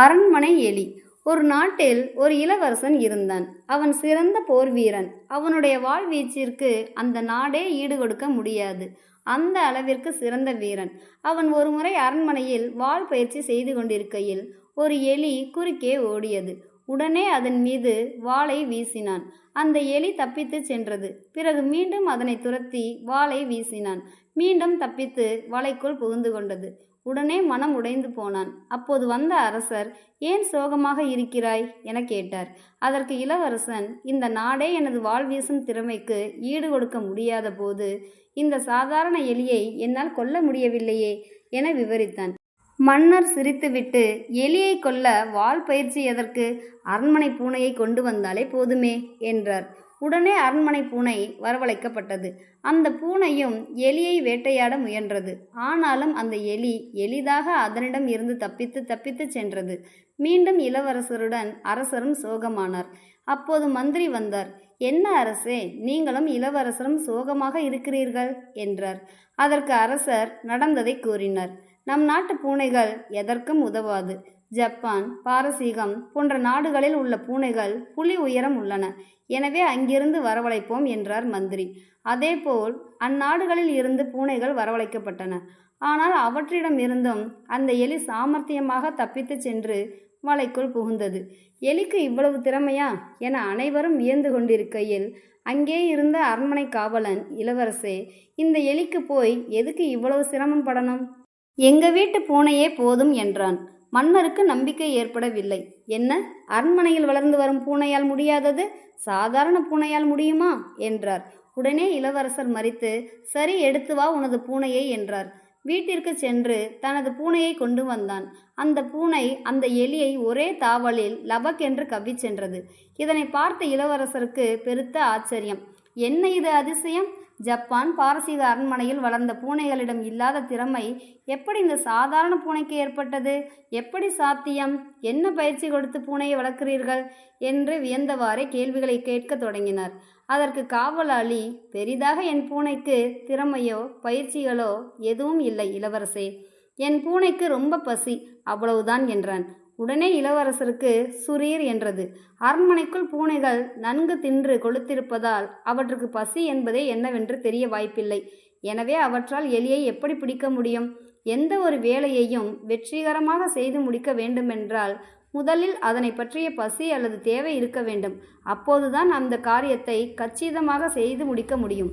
அரண்மனை எலி. ஒரு நாட்டில் ஒரு இளவரசன் இருந்தான். அவன் சிறந்த போர் வீரன். அவனுடைய வாழ்வீச்சிற்கு அந்த நாடே ஈடுகொடுக்க முடியாது. அந்த அளவிற்கு சிறந்த வீரன். அவன் ஒருமுறை அரண்மனையில் வாள் பயிற்சி செய்து கொண்டிருக்கையில் ஒரு எலி குறுக்கே ஓடியது. உடனே அதன் மீது வாளை வீசினான். அந்த எலி தப்பித்து சென்றது. பிறகு மீண்டும் அதனை துரத்தி வாளை வீசினான். மீண்டும் தப்பித்து வலைக்குள் புகுந்து கொண்டது. உடனே மனம் உடைந்து போனான். அப்போது வந்த அரசர், ஏன் சோகமாக இருக்கிறாய் என கேட்டார். அதற்கு இளவரசன், இந்த நாடே எனது வாள் வீசும் திறமைக்கு ஈடு கொடுக்க முடியாத போது இந்த சாதாரண எலியை என்னால் கொல்ல முடியவில்லையே என விவரித்தான். மன்னர் சிரித்துவிட்டு, எலியை கொல்ல வாள் பயிற்சி எதற்கு? அரண்மனை பூனையை கொண்டு வந்தாலே போதுமே என்றார். உடனே அரண்மனை பூனை வரவழைக்கப்பட்டது. அந்த பூனையும் எலியை வேட்டையாட முயன்றது. ஆனாலும் அந்த எலி எளிதாக அதனிடம் இருந்து தப்பித்து சென்றது. மீண்டும் இளவரசருடன் அரசரும் சோகமானார். அப்போது மந்திரி வந்தார். என்ன அரசே, நீங்களும் இளவரசரும் சோகமாக இருக்கிறீர்கள் என்றார். அதற்கு அரசர் நடந்ததை கூறினார். நம் நாட்டு பூனைகள் எதற்கும் உதவாது. ஜப்பான், பாரசீகம் போன்ற நாடுகளில் உள்ள பூனைகள் புலி உயரம் உள்ளன. எனவே அங்கிருந்து வரவழைப்போம் என்றார் மந்திரி. அதேபோல் அந்நாடுகளில் இருந்து பூனைகள் வரவழைக்கப்பட்டன. ஆனால் அவற்றிடம் இருந்தும் அந்த எலி சாமர்த்தியமாக தப்பித்து சென்று வலைக்குள் புகுந்தது. எலிக்கு இவ்வளவு திறமையா என அனைவரும் வியந்து கொண்டிருக்கையில் அங்கே இருந்த அரண்மனை காவலன், இளவரசே, இந்த எலிக்கு போய் எதுக்கு இவ்வளவு சிரமம் படணும்? எங்க வீட்டு பூனையே போதும் என்றான். மன்னருக்கு நம்பிக்கை ஏற்படவில்லை. என்ன, அரண்மனையில் வளர்ந்து வரும் பூனையால் முடியாதது சாதாரண பூனையால் முடியுமா என்றார். உடனே இளவரசர் மறித்து, சரி, எடுத்து வா உனது பூனையை என்றார். வீட்டிற்கு சென்று தனது பூனையை கொண்டு வந்தான். அந்த பூனை அந்த எலியை ஒரே தாவலில் லபக் என்று கவ்விச் சென்றது. இதனை பார்த்த இளவரசருக்கு பெருத்த ஆச்சரியம். என்ன இது அதிசயம்? ஜப்பான், பாரசீக அரண்மனையில் வளர்ந்த பூனைகளிடம் இல்லாத திறமை எப்படி இந்த சாதாரண பூனைக்கு ஏற்பட்டது? எப்படி சாத்தியம்? என்ன பயிற்சி கொடுத்து பூனையை வளர்க்கிறீர்கள் என்று வியந்தவாறே கேள்விகளை கேட்க தொடங்கினார். அதற்கு காவலாளி, பெரிதாக என் பூனைக்கு திறமையோ பயிற்சிகளோ எதுவும் இல்லை இளவரசே. என் பூனைக்கு ரொம்ப பசி, அவ்வளவுதான் என்றான். உடனே இளவரசருக்கு சுரீர் என்றது. அரண்மனைக்குள் பூனைகள் நன்கு தின்று கொளுத்திருப்பதால் அவற்றுக்கு பசி என்பதே என்னவென்று தெரிய வாய்ப்பில்லை. எனவே அவற்றால் எலியை எப்படி பிடிக்க முடியும்? எந்த ஒரு வேலையையும் வெற்றிகரமாக செய்து முடிக்க வேண்டுமென்றால் முதலில் அதனை பற்றிய பசி அல்லது தேவை இருக்க வேண்டும். அப்போதுதான் அந்த காரியத்தை கச்சிதமாக செய்து முடிக்க முடியும்.